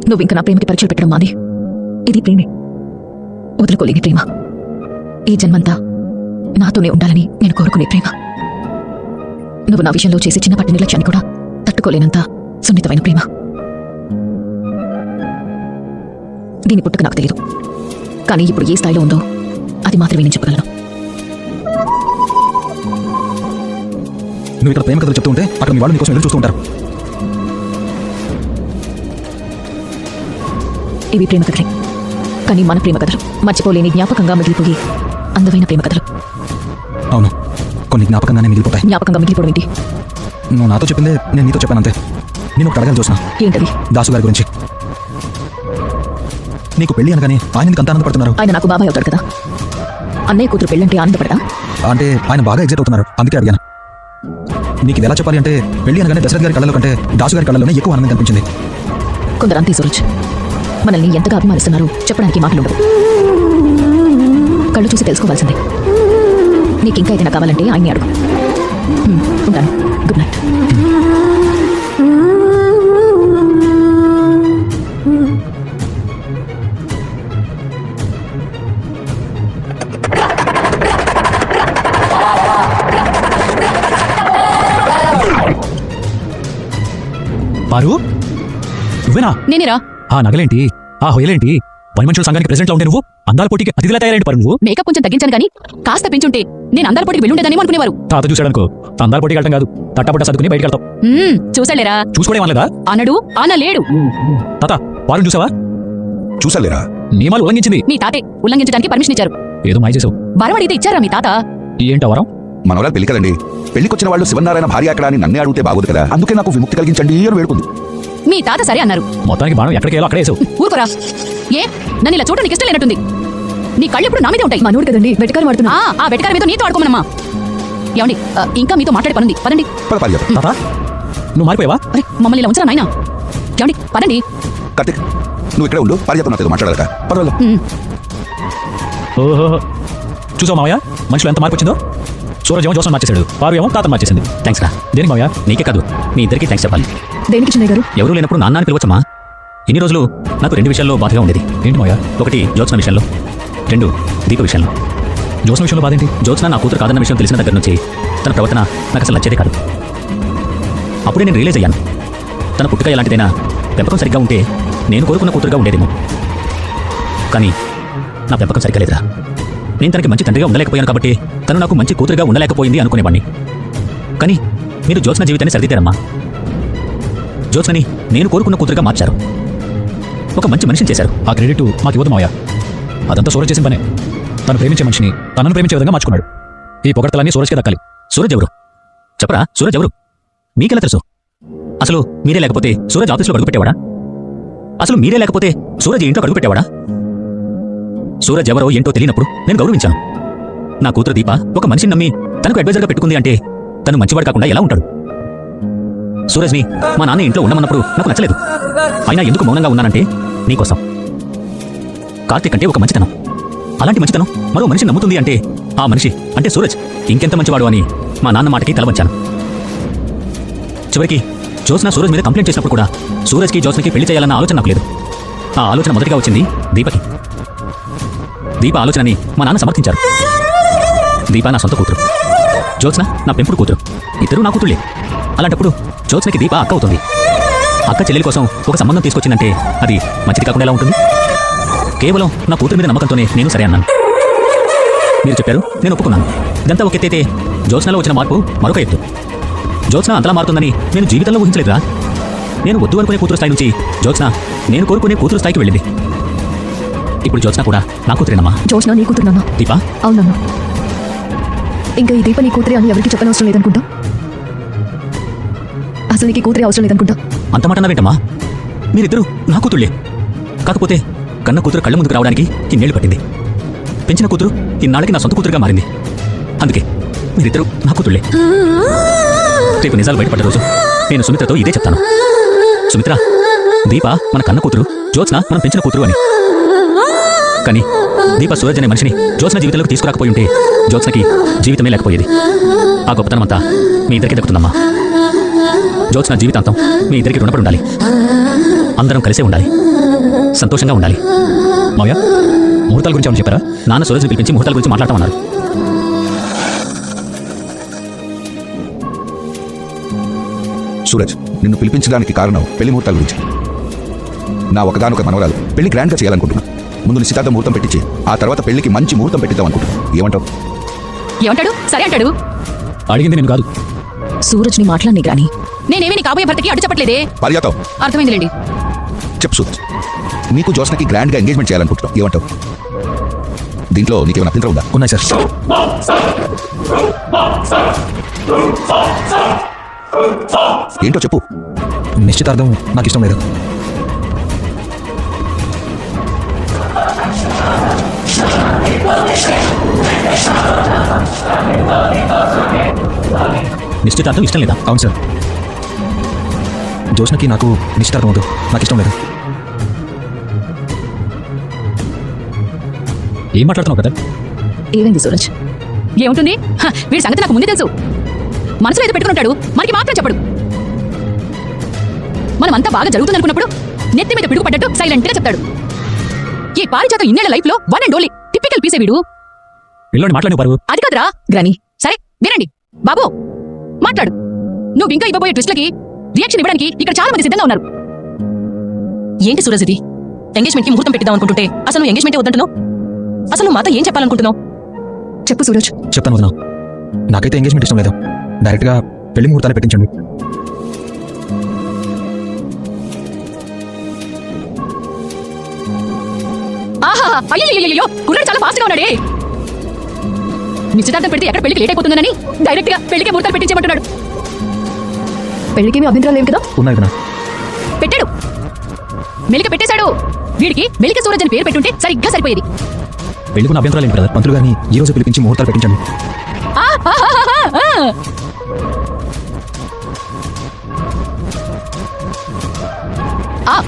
నువ్వు ఇంకా నా ప్రేమకి పరీక్షలు పెట్టడం మాని. ఇది ప్రేమే, వదులుకోలేని ప్రేమ. ఈ జన్మంతా నాతోనే ఉండాలని నేను కోరుకునే ప్రేమ. నువ్వు నా విషయంలో చేసే చిన్నపాటి నిర్లక్ష్యాన్ని కూడా తట్టుకోలేనంత సున్నితమైన ప్రేమ. దీని పుట్టుక నాకు తెలియదు, కానీ ఇప్పుడు ఏ స్థాయిలో ఉందో అది మాత్రమే నేను చెప్పగలను. నువ్వు ఇక్కడ ప్రేమ కథలు చెప్తూ ఉంటే అక్కడ మీ వాళ్ళు నీకోసం ఎదురు చూస్తూ ఉంటారు. ఇవి ప్రేమ కథలే, కానీ మన ప్రేమ కథలు మర్చిపోలేని జ్ఞాపకంగా మిగిలిపోయి అందమైన ప్రేమ కథలు. అవును, కొన్ని జ్ఞాపకంగానే మిగిలిపోతాయి. జ్ఞాపకంగా మిగిలిపోవడం ఏంటి? నువ్వు నాతో చెప్పిందే నేను నీతో చెప్పాను అంతే. నేను ఒకటి అడగాలి చూసిన. ఏంటది? దాసు గారి గురించి. నీకు పెళ్లి అనగానే ఆయన నీకు అంత ఆనందపడుతున్నారు. ఆయన నాకు బాబాయ్ అవుతాడు కదా. అన్నయ్య కూతురు పెళ్ళంటే ఆనందపడతా? అంటే ఆయన బాగా ఎగ్జైట్ అవుతున్నారు, అందుకే అడిగాను. నీకు ఎలా చెప్పాలి అంటే పెళ్లి అనగానే దశరథ్ గారి కళ్ళలో కంటే దాసు గారి కళ్ళలోనే ఎక్కువ ఆనందం కనిపించింది. కొందరు అంతే సూరజ్, మనల్ని ఎంతగా అభిమానిస్తున్నారు చెప్పడానికి మాటలు ఉండవు. కళ్ళు చూసి తెలుసుకోవాల్సిందే. నీకు ఇంకా ఏదైనా కావాలంటే ఆయన్ని అడుగు. ఉంటాను. Good night. పారు, నువ్వేనా? నేనేరా. ఆ నగలేంటి, ఆ హొయలేంటి, పని మనుషుల సంఘానికి ప్రెసిడెంట్ లో ఉంటే నువ్వు అందాల పోటీకి అతిథిలా తయారైంటి పారు. నువ్వు మేకప్ కొంచెం తగ్గించాను కానీ కాస్త పెంచుంటే నేను అందాల పోటీకి వెళ్ళుండేదని అనుకునేవారు. తాత చూశాడనుకో, అందాల పోటీకి వెళ్ళడం కాదు, తట్టపట్ట సర్దుకుని బయటకు వెళ్తావు. చూసాలేరా? చూసుకోవడం లేదా? అనడు అనలేడు. తాత పారుని చూసావా? చూసాలేరా? నియమాలు ఉల్లంఘించింది. మీ తాతే ఉల్లంఘించడానికి పర్మిషన్ ఇచ్చారు. ఏదో మాయ చేసావు. వరం అడిగితే ఇచ్చారా మీ తాత? ఏంటో వరం? మనవరాలు పెళ్లి కదండి, పెళ్లికొచ్చిన వాళ్ళు శివనారాయణ భార్య అక్కడ అని నన్నే అడిగితే బాగోదు కదా, అందుకే నాకు విముక్తి కలిగించండి అని వేడుకుంది. మీ తాత సరే అన్నారు. మొత్తానికి బాణం ఎక్కడికి వెళ్ళో అక్కడే వేసావు. ఊరుకోరా. ఏ నన్ను ఇలా చూడడానికి ఇష్టం లేనట్టుంది. నీ కళ్ళు ఇప్పుడు నా మీదే ఉంటాయి. మనోడు కదండి, వెటకారం ఆడుతున్నా. ఆ వెటకారం మీతో నీతో ఆడుకోమనమ్మా. ఏమండి, ఇంకా మీతో మాట్లాడే పనుంది, పదండి. తాత నువ్వు మారిపోయావా? అరే మమ్మల్ని ఇలా ఉంచరా నాయనా. ఏమండి పదండి. కార్తిక్, నువ్వు ఇక్కడే ఉండు, భార్యతో నాతో మాట్లాడక పర్వాలేదు. ఓహో, చూసావు మావయ్య మనుషులు ఎంత మార్పు వచ్చిందో. సూరజ్ ఏమో జోసం మార్చేశాడు, పారు ఏమో తాత మార్చేసింది. థ్యాంక్స్ రా. దేనికి మావయ్య? నీకే కాదు, మీ ఇద్దరికి థ్యాంక్స్ చెప్పాలి. దేనికి చిన్నయ్య గారు? ఎవరూ లేనప్పుడు నాన్న అని పిలవచ్చమ్మా. ఇన్ని రోజులు నాకు 2 విషయాల్లో బాధగా ఉండేది. ఏంటి మావయ్య? ఒకటి జ్యోత్స్న విషయంలో, 2 దీప విషయంలో. జోసం విషయంలో బాధ ఏంటి? జ్యోత్స్న నా కూతురు కాదన్న విషయం తెలిసిన దగ్గర నుంచి తన ప్రవర్తన నాకు అసలు నచ్చేదే కాదు. అప్పుడే నేను రియలైజ్ అయ్యాను, తన పుట్టుక ఎలాంటిదైనా పెంపకం సరిగ్గా ఉంటే నేను కోరుకున్న కూతురుగా ఉండేదేమో. కానీ నా పెంపకం సరిగ్గా లేదురా. నేను తనకి మంచి తండ్రిగా ఉండలేకపోయాను కాబట్టి తను నాకు మంచి కూతురుగా ఉండలేకపోయింది అనుకునేవాడిని. కానీ మీరు జ్యోత్స్న జీవితాన్ని సరిదిద్దారమ్మా. జ్యోత్స్నని నేను కోరుకున్న కూతురుగా మార్చారు, ఒక మంచి మనిషిని చేశారు. ఆ క్రెడిట్ మాకు ఇవ్వదు మావయ్య, అదంతా సూరజ్ చేసిన పనే. తను ప్రేమించే మనిషిని తనను ప్రేమించే విధంగా మార్చుకున్నాడు. ఈ పొగడతలన్నీ సూరజ్కే దక్కాలి. సూరజ్ ఎవరు చెప్పరా? సూరజ్ ఎవరు మీకెలా తెలుసు? అసలు మీరే లేకపోతే సూరజ్ ఆఫీస్లో అడుగు పెట్టేవాడా? అసలు మీరే లేకపోతే సూరజ్ ఇంట్లో అడుగు పెట్టేవాడా? సూరజ్ ఎవరో ఏంటో తెలియనప్పుడు నేను గౌరవించాను. నా కూతురు దీప ఒక మనిషిని నమ్మి తనకు అడ్వైజర్గా పెట్టుకుంది అంటే తను మంచివాడు కాకుండా ఎలా ఉంటాడు? సూరజ్ని మా నాన్న ఇంట్లో ఉండమన్నప్పుడు నాకు నచ్చలేదు. అయినా ఎందుకు మౌనంగా ఉన్నానంటే నీకోసం. కార్తీక్ అంటే ఒక మంచితనం, అలాంటి మంచితనం మరో మనిషి నమ్ముతుంది అంటే ఆ మనిషి అంటే సూరజ్ ఇంకెంత మంచివాడు అని మా నాన్న మాటకి తలవంచాను. చివరికి జ్యోత్స్న సూరజ్ మీద కంప్లైంట్ చేసినప్పుడు కూడా సూరజ్కి జ్యోత్స్నకి పెళ్లి చేయాలన్న ఆలోచన నాకు లేదు. ఆ ఆలోచన మొదటిగా వచ్చింది దీపకి. దీప ఆలోచనని మా నాన్న సమర్థించారు. దీప నా సొంత కూతురు, జ్యోత్స్న నా పెంపుడు కూతురు, ఇద్దరూ నా కూతుళ్ళే. అలాంటప్పుడు జ్యోత్స్నకి దీప అక్క అవుతుంది. అక్క చెల్లెలి కోసం ఒక సంబంధం తీసుకొచ్చిందంటే అది మంచిది కాకుండా ఎలా ఉంటుంది? కేవలం నా కూతురు మీద నమ్మకంతోనే నేను సరే అన్నాను. మీరు చెప్పారు, నేను ఒప్పుకున్నాను. ఇదంతా ఒక ఎత్తైతే జ్యోత్స్నలో వచ్చిన మార్పు మరొక ఎత్తు. జ్యోత్స్న అంతలా మారుతుందని నేను జీవితంలో ఊహించలేదురా. నేను వద్దు అనుకునే కూతురు స్థాయి నుంచి జ్యోత్స్న నేను కోరుకునే కూతురు స్థాయికి వెళ్ళింది. ఇప్పుడు జ్యోత్స్న కూడా నా కూతురేనమ్మా. జ్యోత్స్న నీ కూతురు నాన్న? దీప? అవునన్నా. ఇంకా ఈ దీప నీ కూతురే అని ఎవరికి చెప్పనవసరం లేదనుకుంటా. అసలు నీకు కూతురే అవసరం లేదనుకుంటా. అంత మాట అన్నావేంటమ్మా? మీరిద్దరూ నా కూతుళ్ళే. కాకపోతే కన్న కూతురు కళ్ళ ముందుకు రావడానికి ఇన్నేళ్లు పట్టింది. పెంచిన కూతురు ఇన్నాళ్ళకి నా సొంత కూతురుగా మారింది. అందుకే మీరిద్దరూ నా కూతుళ్ళే. రేపు నిజాలు బయటపడ్డ రోజు నేను సుమిత్రతో ఇదే చెప్తాను. సుమిత్ర, దీప మన కన్న కూతురు, జ్యోత్స్న మనం పెంచిన కూతురు అని. కానీ దీప సూరజ్ అనే మనిషిని జ్యోత్స్న జీవితంలోకి తీసుకురాకపోయి ఉంటే జ్యోత్స్నకి జీవితమే లేకపోయేది. ఆ గొప్పతనం అంతా మీ ఇద్దరికి దక్కుతుందమ్మా. జ్యోత్స్న జీవితాంతం మీ ఇద్దరికి రుణపడి ఉండాలి. అందరం కలిసే ఉండాలి. సంతోషంగా ఉండాలి. మావయ్య ముహూర్తాల గురించి ఏమని చెప్పారా? నాన్న సూరజ్ని పిలిపించి ముహూర్తాల గురించి మాట్లాడతామన్నారు. సూరజ్, నిన్ను పిలిపించడానికి కారణం పెళ్లి ముహూర్తాల గురించి. నా ఒకగానొక మనవరాలు పెళ్లి గ్రాండ్గా చేయాలనుకుంటున్నా. ముందు నిశ్చితార్థ ముహూర్తం పెట్టించి ఆ తర్వాత పెళ్లికి మంచి ముహూర్తం పెట్టిద్దాం అనుకుంటున్నా. ఏమంటావు? ఏమంటాడు? సరే అంటాడు. అడిగింది నేను కాదు. సూరజ్ని మాట్లాడి గాని నేనేమి నీ కాబోయే భర్తకి అడ్డు చెప్పట్లేదే. పారిజాతం, అర్థమైందిలేండి. చెప్పు సూరజ్, నీకు జ్యోత్స్నకి గ్రాండ్గా ఎంగేజ్మెంట్ చేయాలనుకుంటున్నావు. ఏమంటావు? దీంట్లో నీకేమైనా అభ్యంతరం ఉందా? ఉన్నాయి సార్. ఏంటో చెప్పు. నిశ్చితార్థం నాకు ఇష్టం లేదు. నిశ్చితార్థం ఇష్టం లేదా? అవును సార్. జ్యోత్స్నకి నాకు నిశ్చితార్థం వద్దు. నాకు ఇష్టం లేదు. ఏం మాట్లాడుతున్నావు కదా? ఏమైంది సూరజ్? ఏముంటుంది? వీడి సంగతి నాకు ముందే తెలుసు. మనసులో ఏదో పెట్టుకుంటాడు, మనకి మాత్రం చెప్పడు. మనం అంతా బాగా జరుగుతుంది అనుకున్నప్పుడు నెత్తి మీద పిడుగు పడ్డట్టు సైలెంట్ గా చెప్తాడు. ఈ పారిజాతం ఇన్నేళ్ల లైఫ్ లో వన్ అండ్ ఓన్లీ టిపికల్ పీసే వీడు. పిల్లోని మాట్లాడి పరువు. అది కాదురా గ్రాని. సరే వినండి బాబు, మాట్లాడు. నువ్వు ఇంకా ఇవ్వబోయే ట్విస్ట్లకి రియాక్షన్ ఇవ్వడానికి ఇక్కడ చాలా మంది సిద్ధంగా ఉన్నారు. ఏంటి సూరజ్ ఇది? ఎంగేజ్మెంట్ కి ముహూర్తం పెట్టిద్దాం అనుకుంటుంటే అసలు నువ్వు ఎంగేజ్మెంటే వద్దంటున్నావు. అసలు నువ్వు మాతో ఏం చెప్పాలనుకుంటున్నావు? చెప్పు సూరజ్. చెప్తాను వదినా. నాకైతే ఎంగేజ్మెంట్ ఇష్టం లేదు. డైరెక్ట్గా పెళ్లి ముహూర్తాలు పెట్టించండి. ఆహా, అయ్యో కుర్రాడు చాలా ఫాస్ట్ గా ఉన్నాడే. నిశ్చితార్థం పెడితే ఎక్కడ పెళ్లికి లేట్ అయిపోతుందని డైరెక్ట్ గా పెళ్లికి ముహూర్తాలు పెట్టించమంటున్నాడు. పెళ్లికి ఏమి అభ్యంతరాలు లేవు కదా? ఉన్నాయి వదినా. పెట్టాడు, మెలిక పెట్టేశాడు. వీడికి మెలిక సూరజ్ అని పేరు పెట్టుంటే సరిగ్గా సరిపోయేది. పెళ్లికున్న అభ్యంతరాలు ఏంటి బ్రదర్? పంతులు గారిని ఈ రోజు పిలిపించి ముహూర్తాలు పెట్టించండి.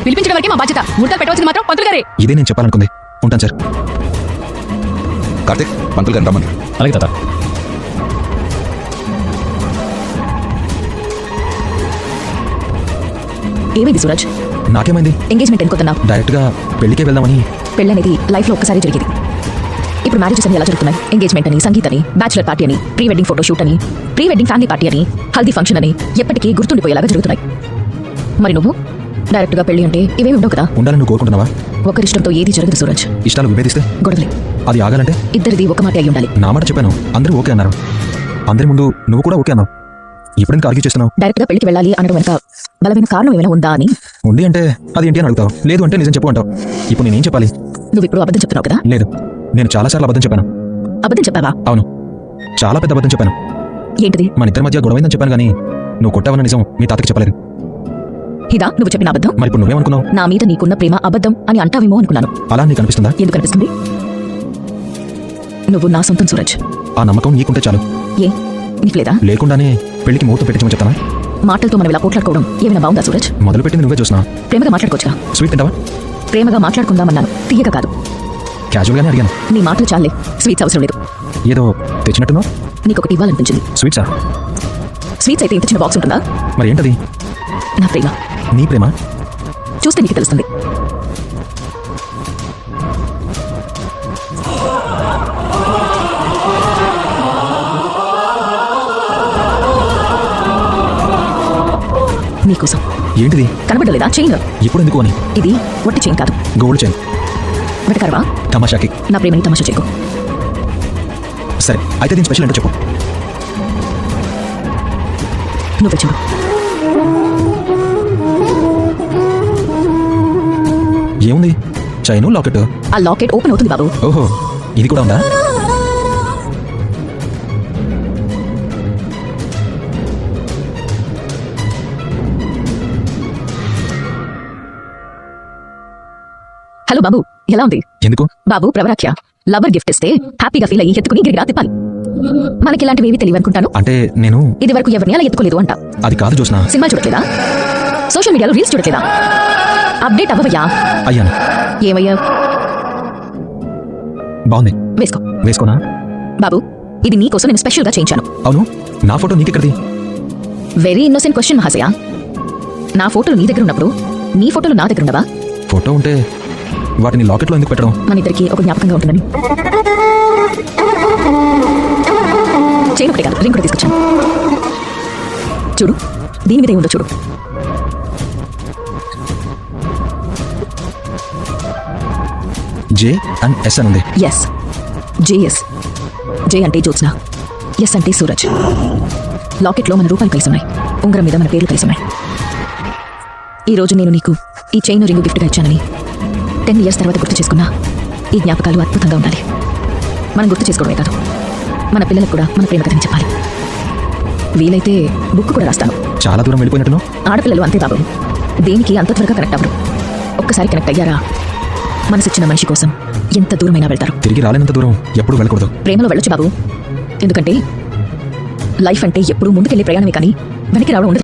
పిలిపించడం వరకే మా బాధ్యత. ముహూర్తాలు పెట్టవలసింది మాత్రం పంతులు గారే. ఇదే నేను చెప్పాలనుకుంది. ఉంటాను సార్. కార్తీక్, పంతులు గారిని రమ్మని. అలాగే తాత. ఏమైంది సూరజ్? నాకేమైంది? ఎంగేజ్మెంట్ ఎందుకుతున్నావు? డైరెక్ట్గా పెళ్లికే వెళ్దామని. పెళ్లి అనేది లైఫ్ లో ఒక్కసారి జరిగేది. ఇప్పుడు మ్యారేజెస్ అన్ని ఎలా జరుగుతున్నాయి? ఎంగేజ్మెంట్ అని, సంగీత్ అని, బ్యాచులర్ పార్టీ అని, ప్రీ వెడ్డింగ్ ఫోటో షూట్ అని, ప్రీ వెడ్డింగ్ ఫ్యామిలీ పార్టీ అని, హల్దీ ఫంక్షన్ అని ఎప్పటికీ గుర్తుండిపోయేలాగా జరుగుతున్నాయి. మరి నువ్వు డైరెక్ట్ గా పెళ్లి అంటే ఇవేమి ఉండవు కదా? ఉండాలని నువ్వు కోరుకుంటున్నావా? ఒకరిష్టంతో ఏది జరగదు సూరజ్. ఇష్టాలు విభేదిస్తే గొడవలే. అది ఆగాలంటే ఇద్దరిది ఒక మాట అయి ఉండాలి. నా మాట చెప్పాను, అందరూ ఓకే అన్నారు. అందరి ముందు నువ్వు కూడా ఓకే అన్నావు. ఇప్పుడు ఇంకా ఆర్గ్యూ చేస్తున్నావు? డైరెక్ట్ గా పెళ్లికి వెళ్ళాలి అనడం వెనక బలమైన కారణం ఏమైనా ఉందా అని. ఉంది అంటే అది ఏంటి అని అడుగుతావు. లేదు అంటే నిజం చెప్పు అంటావు. ఇప్పుడు నేనేం చెప్పాలి? నువ్వు ఇప్పుడు అబద్ధం చెప్తున్నావు కదా? లేదు, నేను చాలాసార్లు అబద్ధం చెప్పాను. అబద్ధం చెప్పావా? అవును, చాలా పెద్ద అబద్ధం చెప్పాను. ఏంటిది? మన ఇద్దరి మధ్య గొడవైందని చెప్పాను, కానీ నువ్వు కొట్టావన్న నిజం మీ తాతకి చెప్పలేదు. ఇదా నువ్వు చెప్పిన అబద్ధం? మరి ఇప్పుడు నువ్వేమనుకున్నావు? నా మీద నీకున్న ప్రేమ అబద్ధం అని అంటావేమో అనుకున్నాను. అలా నీకు అనిపిస్తుందా? ఎందుకు అనిపిస్తుంది? నువ్వు నా సొంతం సూరజ్. ఆ నమ్మకం నీకుంటే చాలు. ఏ నీకు లేదా? లేకుండానే పెళ్లికి ముహూర్తం పెట్టించమని చెప్తానా? మాటలతో మనం ఇలా పోట్లాడుకోవడం ఏమైనా బాగుందా సూరజ్? మొదలు పెట్టింది నువ్వే చూసినా. ప్రేమగా మాట్లాడుకోవచ్చుగా. స్వీట్ తింటావా? ప్రేమగా మాట్లాడుకుందామన్నాను, తీయక కాదు. క్యాజువల్గానే అడిగాను. నీ మాటలు చాలే, స్వీట్స్ అవసరం లేదు. ఏదో తెచ్చినట్టున్నావు. నీకొకటి ఇవ్వాలనిపించింది. స్వీట్సా? స్వీట్స్ అయితే ఇంత చిన్న బాక్స్ ఉంటుందా? మరి ఏంటది? నా ప్రేమ. నీ ప్రేమ? చూస్తే నీకు తెలుస్తుంది. నీకోసం. ఏంటిది? కనబడలేదా? చైన్. ఇప్పుడు ఎందుకు అని? ఇది ఒట్టి చైన్ కాదు, గోల్డ్ చైన్. వెటకరవా? తమాషాకి. నా ప్రేమని తమాషా చేయకు. సరే అయితే దీని స్పెషల్ ఏంటో చెప్పు. నువ్వు చూడు. ఏముంది? Chain, locket. ఆ లాకెట్ ఓపెన్ అవుతుంది బాబు. ఓహో, ఇది కూడా ఉందా? హలో బాబు, ఎలా ఉంది? ఎందుకు? బాబు ప్రవరాఖ్య లవర్ గిఫ్ట్ ఇస్తే హ్యాపీగా ఫీల్ అయ్యి ఎత్తుకుని గిరిగిరా తిప్పాలి. మనకి ఇలాంటివి ఏవి తెలియవు అనుకుంటాను. అంటే నేను ఇది వరకు ఎవరిని అలా ఎత్తుకోలేదు అంట. అది కాదు చూసినా. సినిమా చూడట్లేదా? సోషల్ మీడియాలో రీల్స్ చూడట్లేదా? అప్డేట్ అవ్వవయ్యా. అయ్యాను. ఏమయ్యా? బాగుంది. వేసుకో. వేసుకోనా? బాబు, ఇది నీకోసం నేను స్పెషల్ గా చేయించాను. అవును, నా ఫోటో నీకెక్కడిది? వెరీ ఇన్నోసెంట్ క్వశ్చన్ మహాశయ. నా ఫోటోలు నీ దగ్గర ఉన్నప్పుడు నీ ఫోటోలు నా దగ్గర ఉండవా? ఫోటో ఉంటే వాటిని లాకెట్లో ఎందుకు పెట్టడం? మన ఇద్దరికి ఒక జ్ఞాపకంగా ఉంటుందని. చైన్ ఒకటే కాదు, రింగ్ కూడా తీసుకొచ్చాను. చూడు, దీని మీద ఏముందో చూడు. జే అండ్ ఎస్ అని ఉంది. Yes, JS. జే అంటే జ్యోత్స్న, ఎస్ అంటే సూరజ్. లాకెట్లో మన రూపాయలు కలిసి ఉన్నాయి, ఉంగరం మీద మన పేర్లు కలిసి ఉన్నాయి. ఈరోజు నేను నీకు ఈ చైన్ రింగు గిఫ్ట్గా ఇచ్చానని 10 years తర్వాత గుర్తు చేసుకున్నా ఈ జ్ఞాపకాలు అద్భుతంగా ఉండాలి. మనం గుర్తు చేసుకోవడమే కాదు, మన పిల్లలకు కూడా మన ప్రేమ కథని చెప్పాలి. వీలైతే బుక్ కూడా రాస్తాను. చాలా దూరం వెళ్ళిపోయినట్టును. ఆడపిల్లలు అంతే బాబు, దేనికి అంత త్వరగా కనెక్ట్ అవ్వరు. ఒక్కసారి కనెక్ట్ అయ్యారా మనసిచ్చిన మనిషి కోసం ఎంత దూరమైనా వెళ్తారు. తిరిగి రాలేనంత దూరం ఎప్పుడు వెళ్ళకూడదు. ప్రేమలో వెళ్ళొచ్చు బాబు, ఎందుకంటే లైఫ్ అంటే ఎప్పుడూ ముందుకెళ్ళే ప్రయాణమే కానీ వెనక్కి రావడం ఉండదు.